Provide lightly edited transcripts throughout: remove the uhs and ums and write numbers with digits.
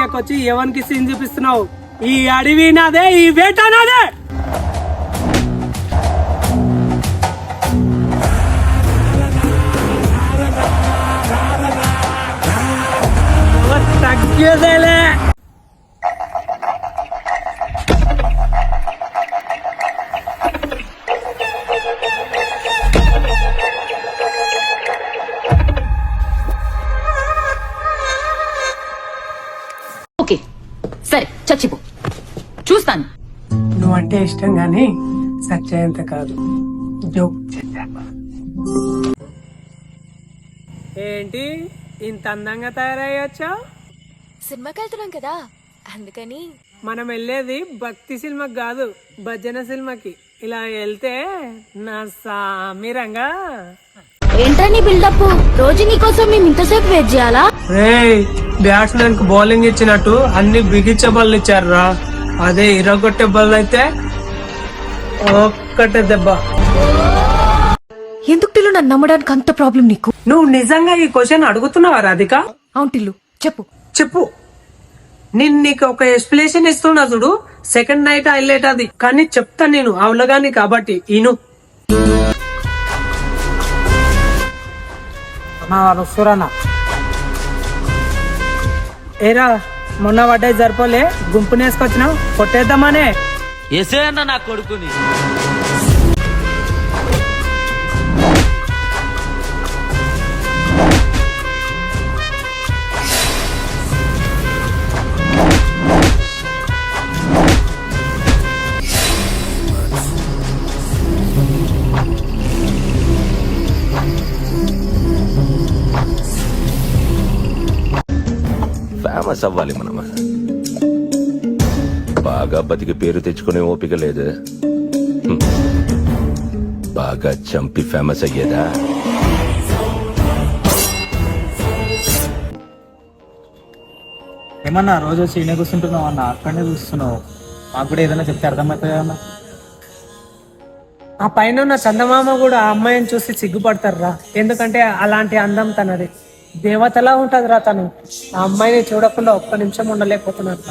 ఏరియాకి వచ్చి ఎవరికి సీన్ చూపిస్తున్నావు? ఈ అడవి నాదే, ఈ వేట నాదే. తగ్గేదేలే. ఓకే సరే చచ్చిపో, చూస్తాను. నువ్వంటే ఇష్టం గాని సచ్చేంత కాదు. జోక్ చేశాను. ఏంటి ఇంత అందంగా తయారయ్యొచ్చా? సినిమాకి వెళ్తున్నాం కదా అందుకని. మనం వెళ్ళేది భక్తి సినిమాకి కాదు, భజన సినిమాకి. ఇలా వెళ్తే నా సామిరంగా. ఏంటని బిల్డప్? రోజు నీకోసం మేము ఇంతసేపు వెయిట్ చేయాలా? బ్యాట్స్మెన్ కు బౌలింగ్ ఇచ్చినట్టు అన్ని బిగించే బాల్ ఇచ్చారా? అదే ఇరగొట్టే బాల్ అయితే ఒక్కటే దెబ్బ. ఎందుకు టిల్లు నన్ను నమ్మడానికి అంత ప్రాబ్లం నీకు? నువ్వు నిజంగా ఈ క్వశ్చన్ అడుగుతున్నావా రాధిక? అవును టిల్లు, చెప్పు. నేను నీకు ఒక ఎక్స్ప్లెనేషన్ ఇస్తున్నా చూడు. సెకండ్ నైట్ హైలైట్ అది, కానీ చెప్తా నేను అవలగాని కాబట్టి ఇను. ఏరా మొన్న పడ్డాయి జరపలే, గుంపునేసుకొచ్చినావు, కొట్టేద్దామనే. ఎసే అన్న నా కొడుకుని. ఫేమస్ అవ్వాలి మనం. బాగా బతికి పేరు తెచ్చుకునే ఓపిక లేదు. బాగా చంపి ఫేమస్ అయ్యేదా? ఏమన్నా రోజు వచ్చి ఈయన కూర్చుంటున్నావు అన్న, అక్కడనే చూస్తున్నావు. మాకు కూడా ఏదైనా చెప్తే అర్థమవుతుంది అన్న. ఆ పైన ఉన్న చందమామ కూడా ఆ అమ్మాయిని చూసి సిగ్గుపడతారా? ఎందుకంటే అలాంటి అందం తనది. దేవతలా ఉంటదిరా తను. ఆ అమ్మాయిని చూడకుండా ఒక్క నిమిషం ఉండలేకపోతున్నారు.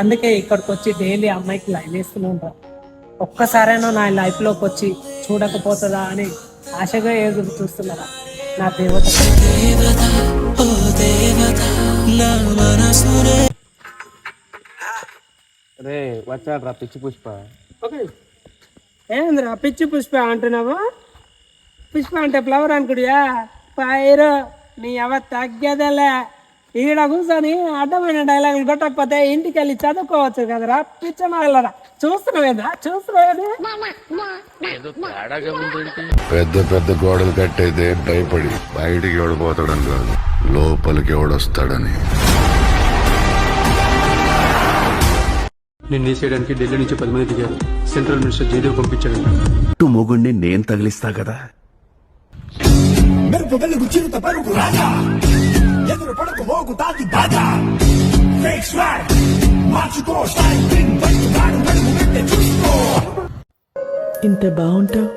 అందుకే ఇక్కడికి వచ్చి డైలీ అమ్మాయికి లైన్ వేస్తూనే ఉంటారు. ఒక్కసారైనా నా లైఫ్ లోకి వచ్చి చూడకపోతుందా అని ఆశగా ఎదురు చూస్తున్నారా నా దేవత. రే వచ్చాడు రా పిచ్చి పుష్ప. ఏంద్రా పిచ్చి పుష్ప అంటున్నావా? పుష్ప అంటే ఫ్లవర్ అనుకుడియా? పైరు నీ ఎవ తగ్గేదేలే. ఈడ కూర్చొని అడ్డమైన డైలాగులు కొట్టకపోతే ఇంటికి వెళ్ళి చదువుకోవచ్చు కదరా పిచ్చమాలరా. చూస్తున్నావేదా? పెద్ద పెద్ద గోడలు కట్టయితే భయపడి బయటికి ఎవడిపోతాడని కాదు, లోపలికి ఎవడొస్తాడని. నిన్ను వేసేయడానికి ఢిల్లీ నుంచి 10 మంది దిగారు. సెంట్రల్ మినిస్టర్ జయదేవ్ పంపించాడు. మొగుడిని నేను తగిలిస్తా కదా. ఇంత బాగుంటావు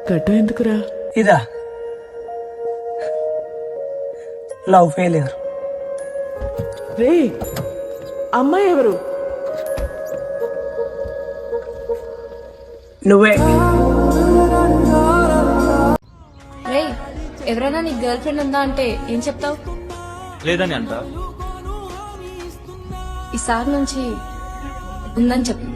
గడ్డం ఎందుకురా? ఇదా లవ్ ఫెయిల్యూర్. రే అమ్మాయి ఎవరు? నువ్వే. రే ఎవరైనా నీ గర్ల్ ఫ్రెండ్ ఉందా అంటే ఏం చెప్తావు? లేదని అంట. ఈసారి నుంచి ఉందని చెప్పు.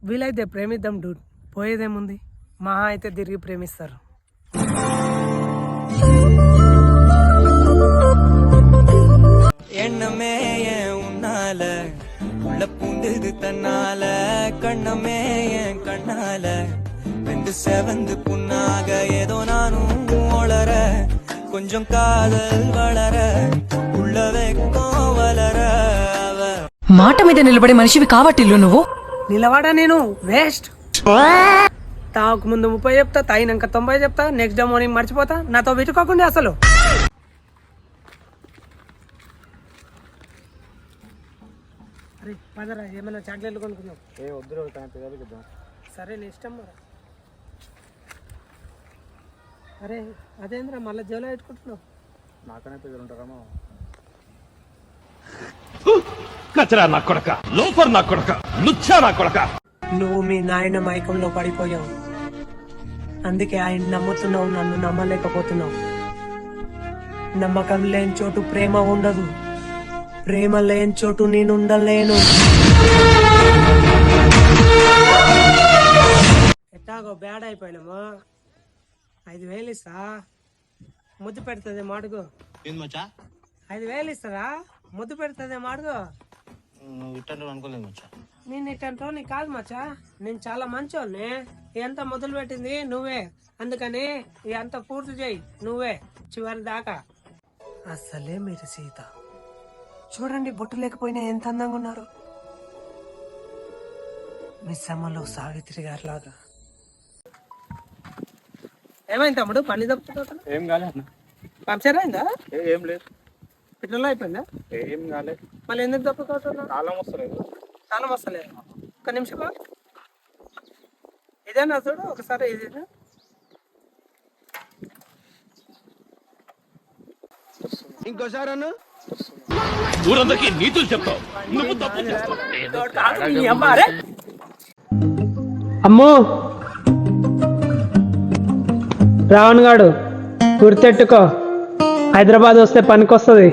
వీలైతే ప్రేమిద్దాం డూడ్, పోయేదేముంది? మహా అయితే తిరిగి ప్రేమిస్తారు. எண்ணமே என் உன்னால உள்ள பூண்டுது தன்னால கண்ணமே என் கண்ணால ரெண்டு செவந்து புண்ணாக ஏதோ நானும் ஒளர கொஞ்சம் காதல் வளர உள்ள வெக்கம் வளர మాట మీద నిలబడే మనిషివి కావట్టిల్లు నువ్వు. నిలబడా నేను వేస్ట్. తాకు ముందు 30 చెప్తా, తాగినాక 90 చెప్తా, నెక్స్ట్ డే మార్నింగ్ మర్చిపోతా. నాతో పెట్టుకోకుండా అసలు. అరే పదరా ఏమైనా చాక్లెట్లు కొనుక్కుందాం. ఏ వద్దు పిల్లలకి ఇద్దాం. సరే నీ ఇష్టం మరి. అరే అదేంద్రా మళ్ళీ జోలో పెట్టుకుంటున్నావు? నాకనే పిల్లలు ఉంటారమ్మా. కచరా నా కొడక, లోఫర్ నా కొడక, లుచ్చా నా కొడక. నువ్వు మీ నాయన మైకంలో పడిపోయావు, అందుకే ఆయన నమ్ముతున్నావు, నన్ను నమ్మలేకపోతున్నావు. నమ్మకం లేని చోటు ప్రేమ ఉండదు, ప్రేమ లేని చోటు నేనుండలేను. ఎట్టాగో బ్యాడ్ అయిపోయినామా. 5,000 ఇస్తా, ముద్దు పెడుతుంది మాడుగు. 5,000 ఇస్తారా? ముద్దు పెడుతుంది మాడుగు. నేను ఇట్టంటో నీ కాదు మచ్చా, నేను చాలా మంచోని. ఎంత మొదలు పెట్టింది నువ్వే, అందుకని అంత పూర్తి చేయి నువ్వే చివరి దాకా. అసలే మీరు సీత చూడండి, బొట్టు లేకపోయినా ఎంత అందంగా ఉన్నారు. మీ సమ్మలో సావిత్రి గారి లాగా. ఏమైంది తమ్ముడు, పని తప్పుతుంది? ఏం కాలేదు అన్న. పంచర్ అయిందా? ఏం లేదు. పెట్రోల్ అయిపోయిందా? ఏం కాలేదు. మళ్ళీ ఎందుకు తప్పుకోవట్లేదు? తాళం వస్తలేదు. తాళం వస్తలేదు. ఒక్క నిమిషం ఇదేనా చూడు ఒకసారి. ఇదేనా? ఇంకోసారి అన్న ఊరందరికీ నీతులు చెప్తావు, నువ్వు తప్పు చేస్తావు. అమ్మో రావణ్ గాడు గుర్తెట్టుకో, హైదరాబాద్ వస్తే పనికొస్తుంది.